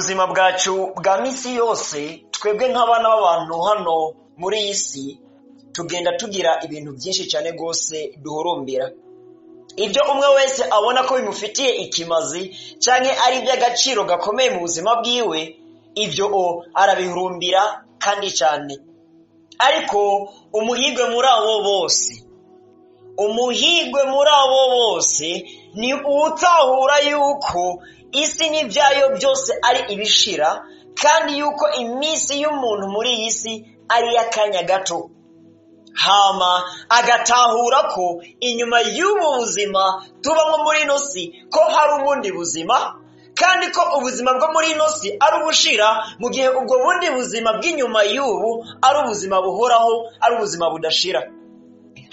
buzima bwacu bwa misi yose twebwe nk'abana b'abantu hano muri iyi si tugenda tugira ibintu byinshi cyane rwose duhurumbira. Ibyo umwe wese abona ko bimufitiye ikimazi cyangwa ari iby'agaciro gakomeye mu buzima bwiwe, ibyo arabihurumbira kandi cyane. Ariko umuhigwe muri abo bose ni utahura yuko isi n'ibyayo byose ari ibishira, kandi yuko iminsi y'umuntu muri iyi si ari iy'akanya gato. Hama agatahura ko inyuma y'ubu buzima tubamo muri ino si ko hari ubundi buzima, kandi ko ubuzima bwo muri ino si ari ubushira, mu gihe ubwo bundi buzima bw'inyuma y'ubu ari ubuzima buhoraho, ari ubuzima budashira.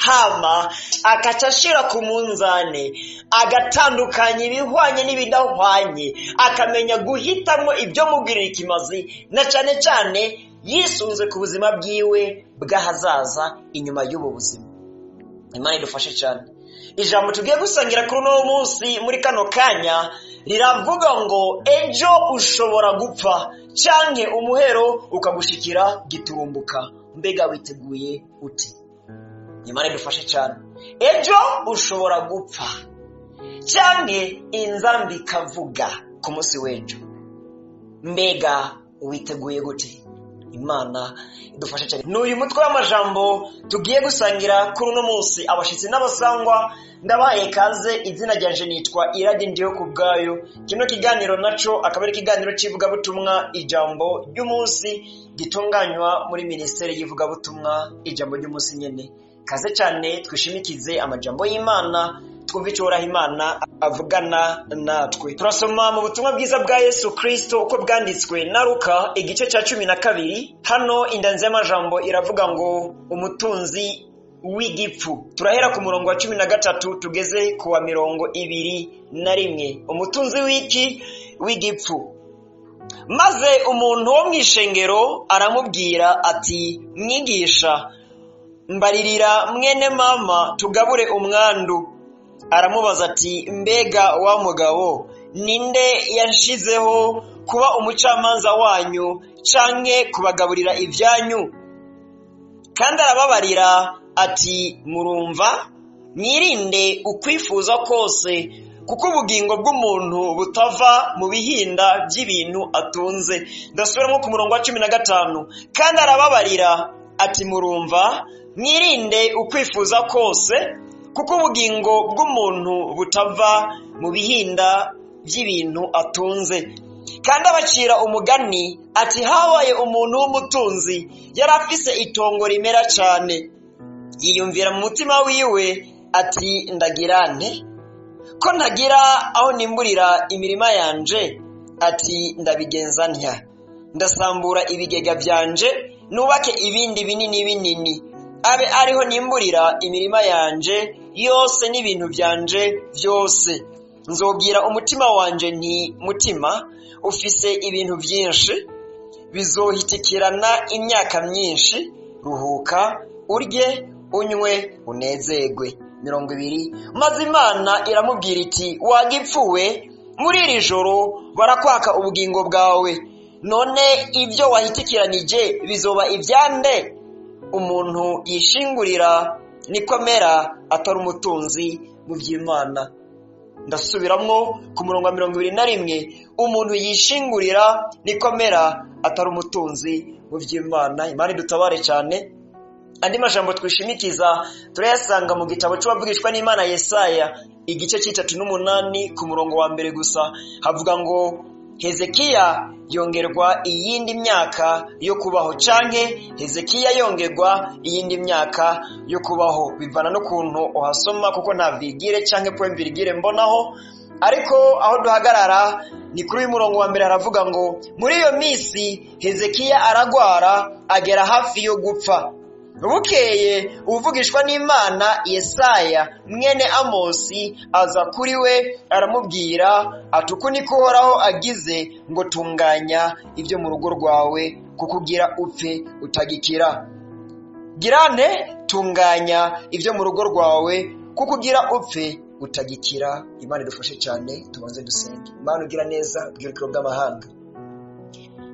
Hama akaca ashira ku munzane, agatandukanya ibihwanye n'ibidahwanye, akamenya guhitamwo ibyo mugirira ikimazi, na cyane cyane yisunze ku buzima bwiwe bw'ahazaza inyuma y'ubu buzima. Imana idufashe cyane. Ijambo tugiye gusangira kuri uno munsi muri kano kanya riravuga ngo ejo ushobora gupfa canke umuhero ukagushikira giturumbuka. Mbega witeguye uti? Imana idufashe cyane. Ejo ushobora gupfa canke inzambi ikavuga ku munsi w'ejo. Mbega witeguye gute? Imana idufashe cyane. N'uyu mutwe w'amajambo tugiye gusangira kuri uno munsi. Abashitsi n'abasangwa ndabaye kaze. Izina ryanje nitwa Iradi Ndiho kubwayo. Kino kiganiro naco akaba ari ikiganiro cy'ivugabutumwa ijambo ry'umunsi gitunganywa muri ministeri y'ivugabutumwa ijambo ry'umunsi nyene. Kaze cyane twishimikize amajambo y'Imana, twumve icyo Imana avugana natwe. Turasoma mu butumwa bwiza bwa Yesu Kristo uko bwanditswe na Luka igice cya 12. Hano indanzi y'amajambo iravuga ngo umutunzi w'igipfu. Turahera ku murongo wa 13 tugeze ku wa 21. Umutunzi w'igipfu. Maze umuntu wo mw'ishengero aramubwira ati, mwigisha, mbaririra mwene mama tugabure umwandu. Aramubaza ati, mbega wa mugabo, ninde yanshizeho kuba umucamanza wanyu canke kubagaburira ibyanyu? Kandi arababarira ati, murumva, mwirinde ukwifuza kose, kuko ubugingo bw'umuntu butava mu bihinda by'ibintu atunze. Ndasubiramo ku murongo wa 15. Kandi arababarira ati, murumva, mwirinde ukwifuza kose, kuko ubugingo bw'umuntu butava mu bihinda by'ibintu atunze. Kandi abacira umugani ati, habaye umuntu w'umutunzi yari afise itongo rimera cyane. Yiyumvira mu mutima wiwe ati, ndagira nte ko ntagira aho nimburira imirima yanje? Ati, ndabigenza ntya, ndasambura ibigega byanje, nubake ibindi binini, abe ariho nimburira imirima yanje yose n'ibintu byanje byose. Nzobwira umutima wanje nti, mutima, ufise ibintu byinshi, bizohitikirana imyaka myinshi, ruhuka, urye, unywe, unezerwe. 20. Maze Imana iramubwira iti, wagipfuwe, muri iri joro barakwaka ubugingo bwawe, none ibyo wahitikiranije bizoba ibyande? Umuntu yishingurira nikomera atari umutunzi mu by'Imana. Ndasubiramwo ku murongo wa 21. Umuntu yishingurira nikomera atari umutunzi mu by'Imana. Imana idutabare cyane. Andi majambo twishimikiza turayasanga mu gitabo cy'abavugishwa n'Imana Yesaya igice c'38 ku murongo wa 1 gusa. Havuga ngo Hezekiya yongerwa iyindi myaka yo kubaho, canke Hezekiya yongerwa iyindi myaka yo kubaho. Bivana no kuntu uhasoma, kuko nta vigire canke point virgule mbonaho. Ariko aho duhagarara ni kuri uyu murongo wa 1. Haravuga ngo muri iyo misi Hezekiya aragwara agera hafi yo gupfa. Bukeye uvugishwa n'Imana Yesaya mwene Amosi aza kuri we aramubwira ati, uku niko Uhoraho agize ngo tunganya ibyo mu rugo rwawe, kukugira upfe utagikira. Girane tunganya ibyo mu rugo rwawe, kukugira upfe utagikira. Imana idufashe cyane. Tubanze dusenge. Imana ugira neza bw'urukiro bw'amahanga,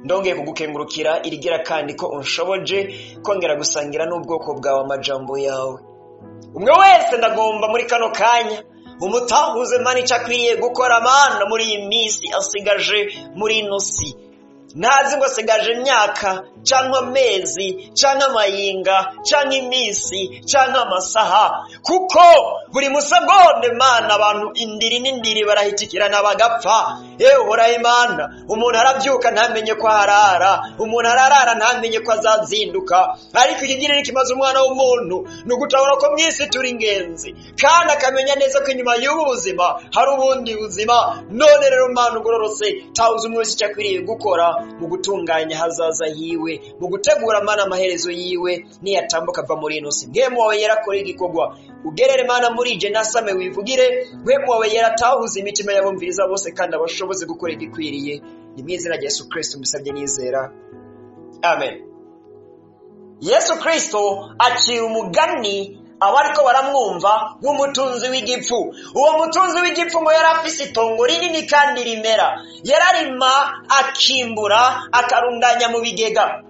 ndongeye kugukengurukira irigira kandi ko unshoboje kongera gusangira n'ubwoko bwawe amajambo yawe. Umwe wese ndagomba muri kano kanya umutahuze Mana icyo akwiriye gukora Mana muri iyi minsi asigaje muri ino si. Ntazi ngo asigaje imyaka canke amezi canke amayinga canke iminsi canke amasaha, kuko buri musegonde Mana abantu indiri n'indiri barahitikirana bagapfa. Uhoraho Imana, umuntu arabyuka ntamenye ko harara, umuntu ararara ntamenye ko azazinduka, ariko ikigirira kimaze umwana w'umuntu ni ugutabona ko mw'isi turi ingenzi kandi akamenya neza ko inyuma y'ubu buzima hari ubundi buzima. None rero Mana ugororotse, tawuze umwe wese icyo akwiriye gukora mu gutunganya hazaza yiwe, mu gutegura Mana amaherezo yiwe niyatambuka ava muri ino si. Mpwemu wawe yera akora igikorwa, ugerere Mana muri je nasame wivugire. Mpwemu wawe yera atahuza imitima y'abumviriza bose kandi abashoboze gukora igikwiriye. Ni mu izina rya Yesu Kristo mbisabye nizera, amen. Yesu Kristo acira umugani abariko baramwumva w'umutunzi w'igipfu. Uwo mutunzi w'igipfu ngo yari afise itongo rinini kandi rimera, yararima akimbura akarundanya mu bigega.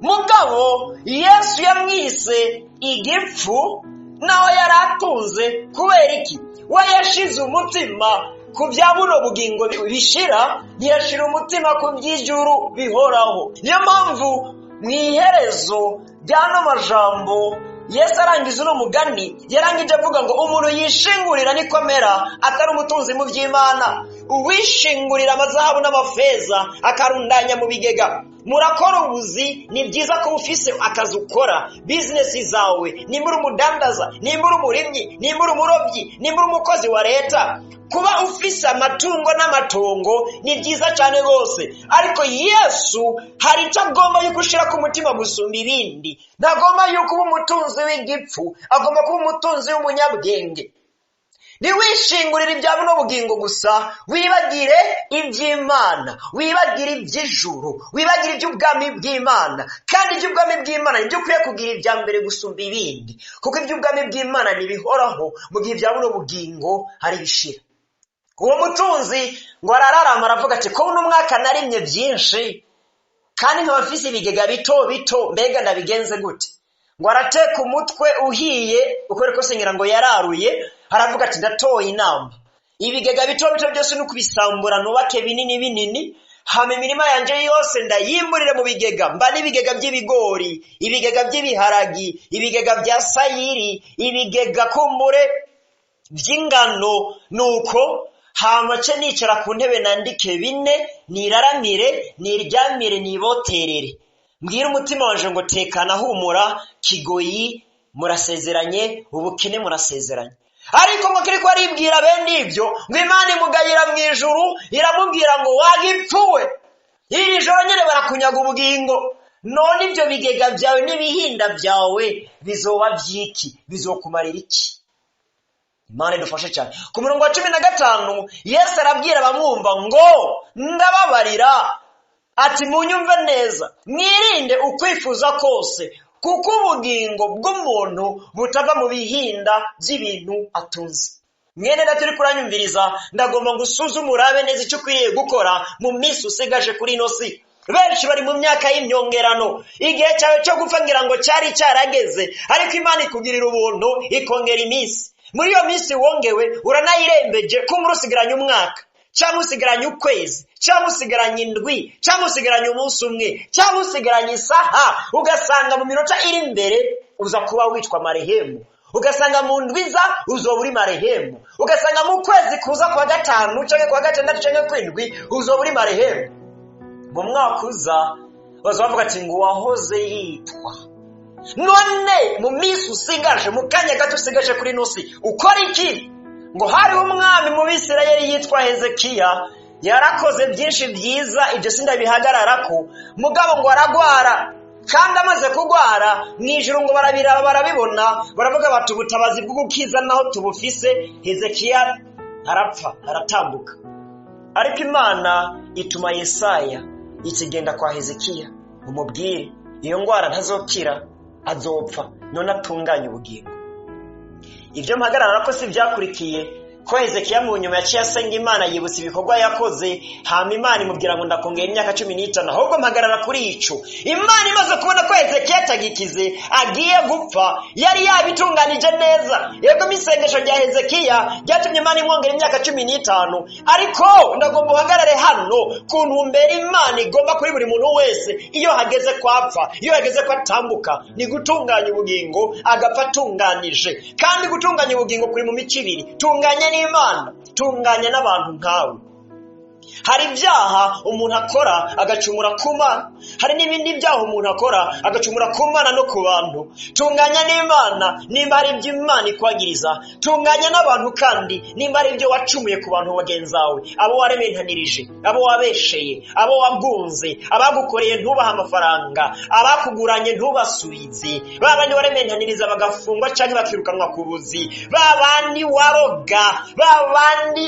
Mugabo Yesu yamwise igipfu naho yari atunze. Kubera iki? We yashize umutima ku bya buno bugingo bishira, ntiyashira umutima ku by'ijuru bihoraho. Niyo mpamvu mu iherezo ry'ano majambo Yesu arangiza uno mugani yarangije avuga ngo umuntu yishingurira nikomera atari umutunzi mu by'Imana. Uwishingurira amazahabu n'amafeza akarundanya mu bigega. Murakora ubuzi, ni byiza ko ufise akazi ukora, business zawe, nimba uri umudandaza, nimba uri umurimyi, nimba uri umurobyi, nimba uri umukozi wa leta. Kuba ufise amatungo n'amatongo ni byiza cyane rwose, ariko Yesu hari icyo agomba yuko ushira ku mutima gusumba ibindi. Ntagomba yuko uba umutunzi w'igipfu, agomba kuba umutunzi w'umunyabwenge. Ntiwishingurire ibya buno bugingo gusa, wibagire iby'Imana, wibagire iby'ijuru, wibagire iby'ubwami bw'Imana. Kandi iby'ubwami bw'Imana nibyo ukwiye kugira ibya mbere gusumba ibindi, kuko iby'ubwami bw'Imana nibihoraho, mu gihe ibya buno bugingo hari bishira. Uwo mutunzi ngo arararama aravuga ati, ko uno mwaka narimye byinshi kandi nkaba mfise ibigega bito bito, mbega ndabigenze gute? Ngo arateka umutwe uhiye, ukore ko sengira ngo yararuye, aravuga ati ndatoye inama. Ibigega bito bito byose n'ukubisambura nubake binini binini, hama imirima yanje yose ndayimburire mu bigega. Mba n'ibigega by'ibigori, ibigega by'ibiharagi, ibigega bya sayiri, ibigega kumbure by'ingano. Nuko hama ce nicara ku ntebe nandike bine, niraramire, niryamire, niboterere. Mbwira umutima wanje ngo tekana, humura, Kigoyi murasezeranye, ubukene murasezeranye. Ariko ngo kiriko aribwira bene ibyo, ngo Imana imugayira mu ijuru iramubwira ngo wagipfuwe, iri joro nyene barakunyaga ubugingo. None ibyo bigega byawe n'ibihinda byawe bizoba byiki? Bizokumarira iki? Imana idufashe cyane. Ku murongo wa 15 Yesu arabwira abamwumva ngo ndababarira ati munyumve neza, mwirinde ukwifuza kose, kuko ubugingo bw'umuntu butava mu bihinda by'ibintu atunze. Mwene data uri kuranyumviriza, ndagomba ngusuzume urabe neza icyo ukwiriye gukora mu minsi usigaje kuri ino si. Benshi bari mu myaka y'imyongerano, igihe cyawe cyo gupfa ngira ngo cyari cyarageze, ariko Imana ikugirira ubuntu ikongera iminsi. Muri iyo minsi wongewe uranayirembeje, kumuri usigaranye umwaka, cyangwa usigaranye ukwezi, cyangwa usigaranye indwi, cyangwa usigaranye umunsi umwe, cyangwa usigaranye isaha. Ugasanga mu minota iri imbere uza kuba witwa marehemu, ugasanga mu ndwiza uzoba uri marehemu, ugasanga mu kwezi kuza kwa gatanu cyangwa kwa gatandatu cyangwa kwindwi uzoba uri marehemu. Mu mwaka uza bazavuga ati ngo wahoze yitwa. None mu minsi usigaje, mu kanya gato usigaje kuri nosi, ukora iki? Ngo hari umwami mu Bisirayeli yitwa Hezekiya, yarakoze byinshi byiza, ibyo sindabihagararako. Mugabo ngo aragwara, kandi amaze kugwara mu ijuru ngo barabiraba barabibona, baravuga bati ubutabazi bwo gukiza naho tubufise. Hezekiya arapfa, aratambuka. Ariko Imana ituma Yesaya ikigenda kwa Hezekiya, umubwire iyo ngwara ntazokira, azopfa, none atunganye ubugingo. Ibyo mpagarara ko si byakurikiye ko Hezekiya mu nyuma yaciye asenga Imana yibutsa ibikorwa yakoze, hama Imana imubwira ngo ndakongera imyaka 15 ahubwo mpagarara kuri ico. Imana imaze kubona ko Hezekiya atagikize agiye gupfa, yari yabitunganije neza. Yego misengesho rya Hezekiya ryatumye Imana imwongera imyaka 15, ariko ndagomba uhagarare hano ku ntumbero Imana igomba kuri buri muntu wese iyo hageze kwapfa, iyo hageze ko atambuka, ni gutunganya ubugingo agapfa atunganije. Kandi gutunganya ubugingo kuri mu mico ibiri: tunganya n'Imana, tunganya n'abantu nkawe. Hari ibyaha umuntu akora agacumura ku Mana, hari n'ibindi byaha umuntu akora agacumura ku Mana no ku bantu. Tunganya n'Imana nimba ari ibyo Imana ikwagiriza, tunganya n'abantu kandi nimba ari ibyo wacumuye ku bantu bagenzawe, abo warementanirije, abo wabesheye, abo wagunze, abagukoreye ntubaha amafaranga, abakuguranye ntubasubize, babandi warementaniriza bagafungwa cyangwa bakirukanwa ku buzi, babandi waroga, babandi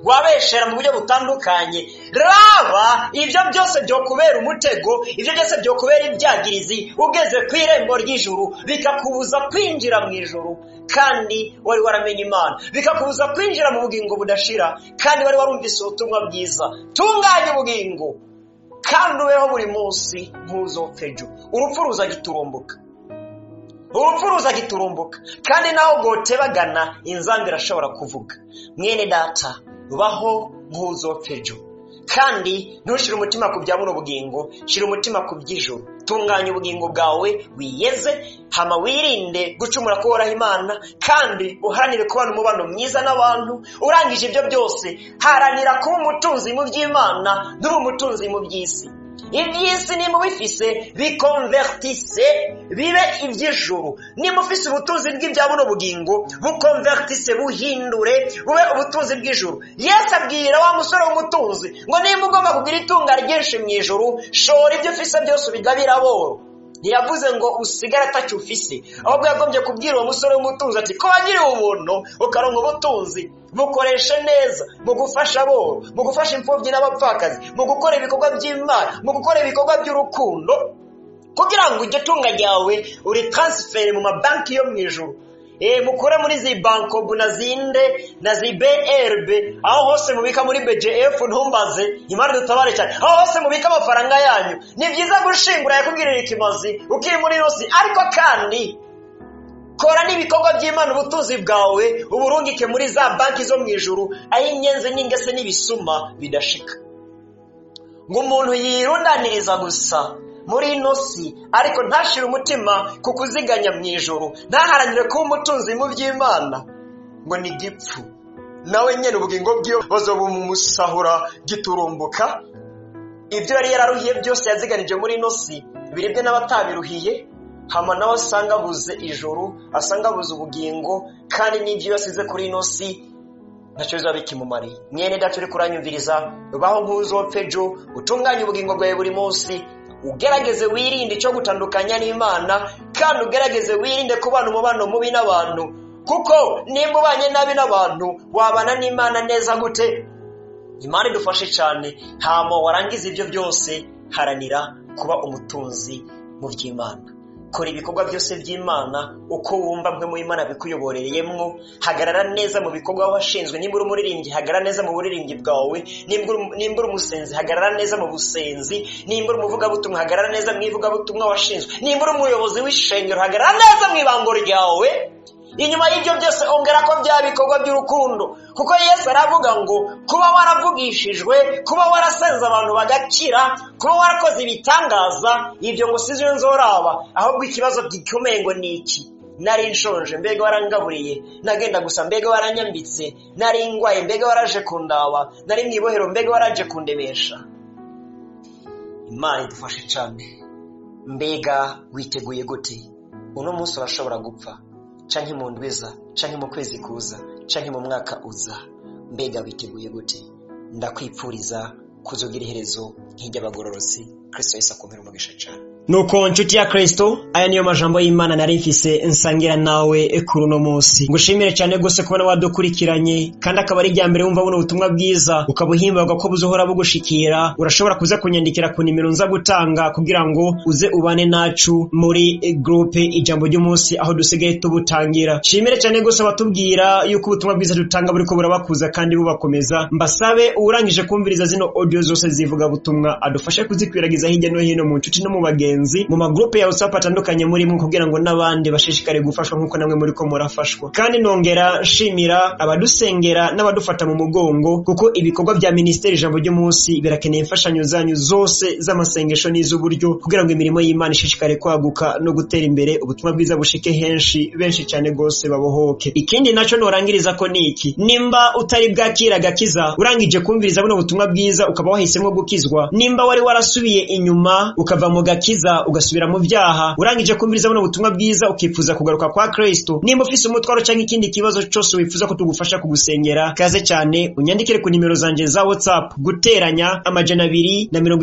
wabeshera mu buryo butandukanye. Raba ibyo byose byo kubera umutego, ibyo byose byo kubera ibyagirizi, ugeze ku irembo ry'ijuru bikakubuza kwinjira mu ijuru kandi wari waramenye Imana, bikakubuza kwinjira mu bugingo budashira kandi wari warumvise ubutumwa bwiza. Tunganya ubugingo kandi ubeho buri munsi ntuzopfe ejo. Urupfu ruzagiturumbuka, urupfu ruzagiturumbuka, kandi naho bwotebagana inzambi irashobora kuvuga. Mwene data, baho ntuzopfe ejo kandi ntushire umutima ku bya buno bugingo, shira umutima ku by'ijuru. Tunganya ubugingo bwawe wiyeze, hama wirinde gucumura kuhoraho Imana, kandi uharanire kubana umubano mwiza n'abantu. Urangije ibyo byose, haranira kuba umutunzi mu by'Imana n'uba umutunzi mu by'isi. Iby'isi nimba ubifise bikonvertise bibe iby'ijuru. Nimba ufise ubutunzi bw'ibya buno bugingo, bukonvertise buhindure bube ubutunzi bw'ijuru. Yesu abwira wa musore w'umutunzi ngo nimba ugomba kugira itunga ryinshi mu ijuru, shora ibyo ufise byose ubigabira aboro. Ntiyavuze ngo usigare atacyo ufise, ahubwo yagombye kubwira uwo musore w'umutunzi ati ko wagiriwe ubuntu ukaronka ubutunzi, bukoreshe neza mu gufasha aboro, mu gufasha imfubyi n'abapfakazi, mu gukora ibikorwa by'Imana, mu gukora ibikorwa by'urukundo, kugira ngo iryo tunga ryawe uri transfere mu mabanki yo mu ijuru. Mukure muri zi bankobu na zinde na zi BRB, aho hose mubika muri BGF ntumbaze, Imana dutabare cyane. Aho hose mubika amafaranga yanyu, ni byiza gushingura yakubwirira ikimazi ukiri muri rosi, ariko kandi kora n'ibikorwa by'Imana ubutunzi bwawe uburungike muri za banki zo mu ijuru, aho inyenzi n'ingese n'ibisuma bidashika. Ngo umuntu yirundaniriza gusa muri ino si, ariko ntashire umutima ku kuziganya mu ijuru, ntaharanire kuba umutunzi mu by'Imana, ngo ni gipfu. Nawe nyene ubugingo bwiyo bazobumusahura giturumbuka. Ibyo yari yararuhiye byose yaziganije muri ino si biribwe n'abatabiruhiye, hama nawe asanga abuze ijuru, asanga abuze ubugingo, kandi n'ibyo yasize kuri ino si ntacyo bizaba bikimumariye. Mwene data uri kuranyumviriza, baho ntuzopfe ejo, utunganye ubugingo bwawe buri munsi, ugerageze wirinde icyo gutandukanya n'Imana, kandi ugerageze wirinde kubana umubano mubi n'abantu, kuko nimba ubanye nabi n'abantu wabana n'Imana neza gute? Imana idufashe cyane. Hama warangiza ibyo byose, haranira kuba umutunzi mu by'Imana. Kora ibikorwa byose by'Imana uko wumva mwe mu Imana bikuyoborereyemo. Hagarara neza mu bikorwa washinzwe. Nimba uri umuririmbyi, hagarara neza mu buririmbyi bwawe. Nimba uri umusenzi, hagarara neza mu busenzi. Nimba uri umuvugabutumwa, hagarara neza mu ivugabutumwa washinzwe. Nimba uri umuyobozi w'ishengero, hagarara neza mu ibango ryawe. Inyuma y'ibyo byose ongera ko bya bikorwa by'urukundo, kuko Yesu aravuga ngo kuba waravugishijwe, kuba warasenze abantu bagakira, kuba warakoze ibitangaza, ibyo ngo sizwe nzoraba, ahubwo ikibazo gikomeye ngo ni iki: nari nshonje, mbega warangaburiye; nagenda gusa, mbega waranyambitse; nari ngwaye, mbega waraje kundaba; nari mu ibohero, mbega waraje kundemesha. Imana idufashe cyane. Mbega witeguye gute? Uno munsi urashobora gupfa, canke mu ndwiza, canke mu kwezi kuza, canke mu mwaka uza. Mbega witeguye gute? Ndakwipfuriza kuzogira iherezo nk'iry'abagororotsi. Kristo Yesu akomere umugisha cyane. Nuko nshuti ya Kristo, aya niyo majambo y'Imana nari mfise nsangira nawe kuri uno munsi. Ngushimire cyane gose kubona wadukurikiranye, kandi akaba ari rya mbere wumva buno butumwa bwiza ukabuhimbagwa ko buzohora bugushikira. Urashobora kuza kunyandikira ku nimero nza gutanga kugira ngo uze ubane nacu muri groupe ijambo ry'umunsi aho dusigaye tubutangira. Shimire cyane gose batubwira yuko ubutumwa bwiza dutanga buriko burabakuza kandi bubakomeza. Mbasabe urangije kumviriza zino audio zose zivuga butumwa adufashe kuzikwiragiza hirya no hino mu nshuti no mu bagenzi mu magroupe ya WhatsApp atandukanye muri mu kugira ngo nabandi bashishikare gufashwa nkuko namwe muri ko murafashwa. Kandi nongera nshimira abadusengera n'abadufata mu mugongo kuko ibikorwa bya ministeri ijambo ry'umunsi birakeneye imfashanyo zanyu zose z'amasengesho n'iz'uburyo kugira ngo imirimo y'Imana ishishikare kwaguka no gutera imbere, ubutumwa bwiza bushike benshi cyane gose babohoke. Ikindi naco norangiriza ko niki, nimba utari bwakira gakiza urangije kumviriza buno butumwa bwiza ukaba wahisemo gukizwa, nimba wari warasubiye inyuma ukava mu gakiza ugasubira mu byaha, urangije kumviriza buno butumwa bwiza ukifuza kugaruka kwa Kristo, nimba ufise umutwaro cyangwa ikindi kibazo cyose wifuza ko tugufasha kugusengera, kaze cyane unyandikire ku nimero zanje za WhatsApp guteranya 265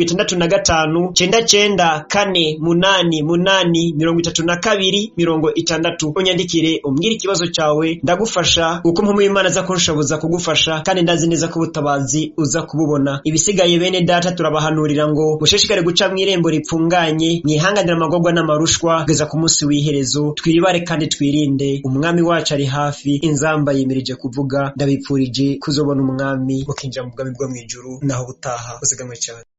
99 unyandikire umbwire ikibazo cyawe ndagufasha uko mpamwe Imana za kunshoboza kugufasha, kandi ndazi neza ko ubutabazi uza kububona. Ibisigaye bene data turabahanurira ngo mushishikare guca mw'irembo ripfunganye, mwihanganira amagorwa n'amarushwa kugeza ku munsi w'iherezo. Twiribare kandi twirinde, umwami wacu ari hafi. Inzamba yemirije kuvuga, ndabipfurije kuzobona umwami mukinjira mu bwami bwo mwijuru naho butaha uzigamwe cyane.